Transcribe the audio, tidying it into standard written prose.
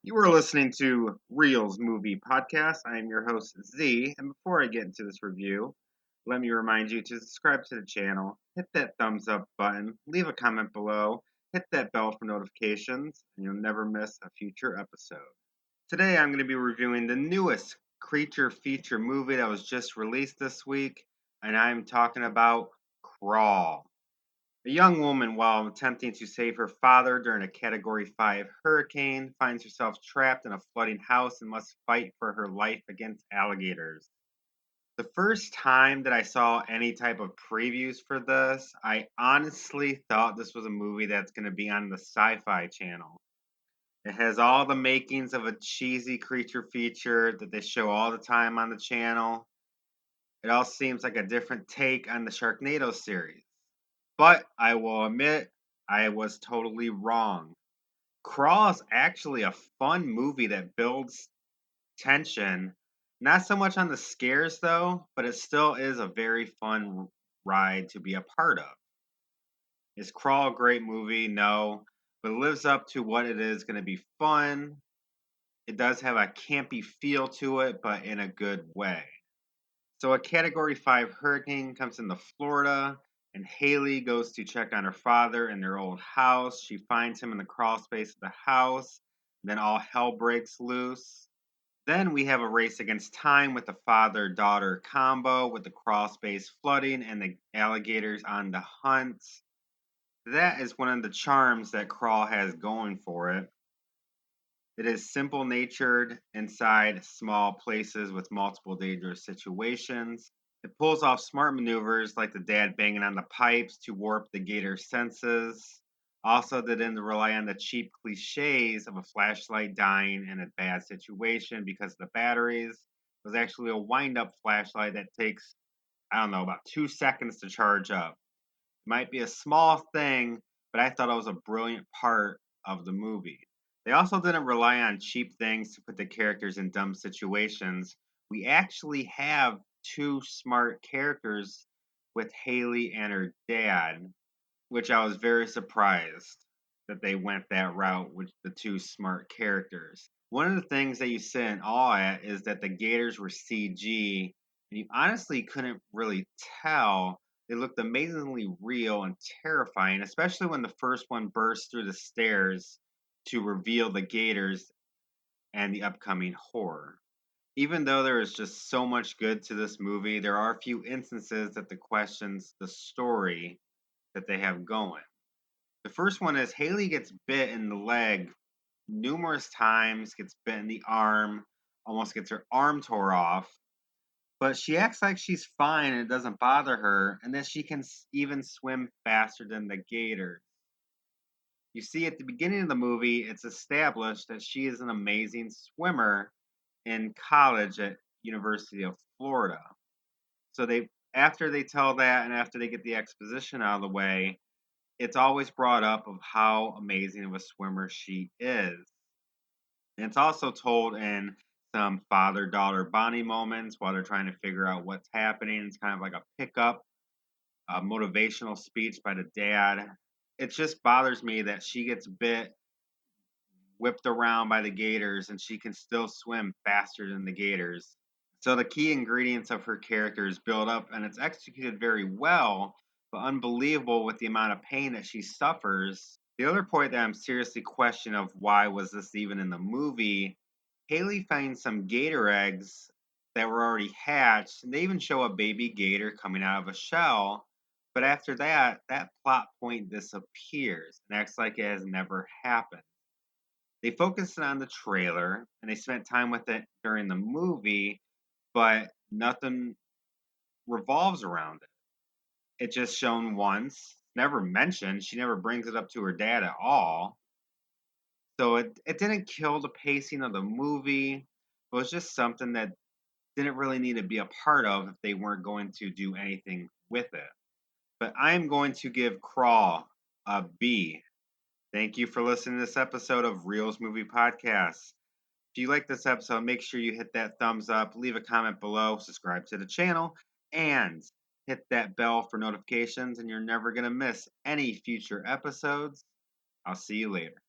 You are listening to Reels Movie Podcast. I am your host, Z. And before I get into this review, let me remind you to subscribe to the channel, hit that thumbs up button, leave a comment below, hit that bell for notifications, and you'll never miss a future episode. Today, I'm going to be reviewing the newest creature feature movie that was just released this week, and I'm talking about Crawl. A young woman, while attempting to save her father during a Category 5 hurricane, finds herself trapped in a flooding house and must fight for her life against alligators. The first time that I saw any type of previews for this, I honestly thought this was a movie that's going to be on the Sci Fi channel. It has all the makings of a cheesy creature feature that they show all the time on the channel. It all seems like a different take on the Sharknado series. But I will admit, I was totally wrong. Crawl is actually a fun movie that builds tension. Not so much on the scares, though, but it still is a very fun ride to be a part of. Is Crawl a great movie? No. But it lives up to what it is going to be fun. It does have a campy feel to it, but in a good way. So a Category 5 hurricane comes into Florida, and Haley goes to check on her father in their old house. She finds him in the crawl space of the house. Then all hell breaks loose. Then we have a race against time with the father-daughter combo with the crawl space flooding and the alligators on the hunt. That is one of the charms that Crawl has going for it. It is simple natured inside small places with multiple dangerous situations. It pulls off smart maneuvers like the dad banging on the pipes to warp the gator's senses. Also, didn't rely on the cheap cliches of a flashlight dying in a bad situation because of the batteries. It was actually a wind up flashlight that takes, I don't know, about 2 seconds to charge up. It might be a small thing, but I thought it was a brilliant part of the movie. They also didn't rely on cheap things to put the characters in dumb situations. We actually have two smart characters with Haley and her dad, which I was very surprised that they went that route with the two smart characters. One of the things that you sit in awe at is that the Gators were CG, and you honestly couldn't really tell. They looked amazingly real and terrifying, especially when the first one burst through the stairs to reveal the Gators and the upcoming horror. Even though there is just so much good to this movie, there are a few instances that the questions the story that they have going. The first one is Haley gets bit in the leg numerous times, gets bit in the arm, almost gets her arm tore off, but she acts like she's fine and it doesn't bother her, and that she can even swim faster than the gator. You see, at the beginning of the movie, it's established that she is an amazing swimmer in college at University of Florida. So after they tell that and after they get the exposition out of the way, it's always brought up of how amazing of a swimmer she is. And it's also told in some father-daughter bonding moments while they're trying to figure out what's happening. It's kind of like a pickup, a motivational speech by the dad. It just bothers me that she gets bit, whipped around by the gators, and she can still swim faster than the gators. So the key ingredients of her character is built up and it's executed very well, but unbelievable with the amount of pain that she suffers. The other point that I'm seriously questioning of why was this even in the movie, Haley finds some gator eggs that were already hatched, and they even show a baby gator coming out of a shell. But after that, that plot point disappears and acts like it has never happened. They focused on the trailer and they spent time with it during the movie, but nothing revolves around it. It's just shown once, never mentioned. She never brings it up to her dad at all. So it didn't kill the pacing of the movie. It was just something that didn't really need to be a part of if they weren't going to do anything with it. But I'm going to give Crawl a B. Thank you for listening to this episode of Reels Movie Podcast. If you like this episode, make sure you hit that thumbs up, leave a comment below, subscribe to the channel, and hit that bell for notifications, and you're never going to miss any future episodes. I'll see you later.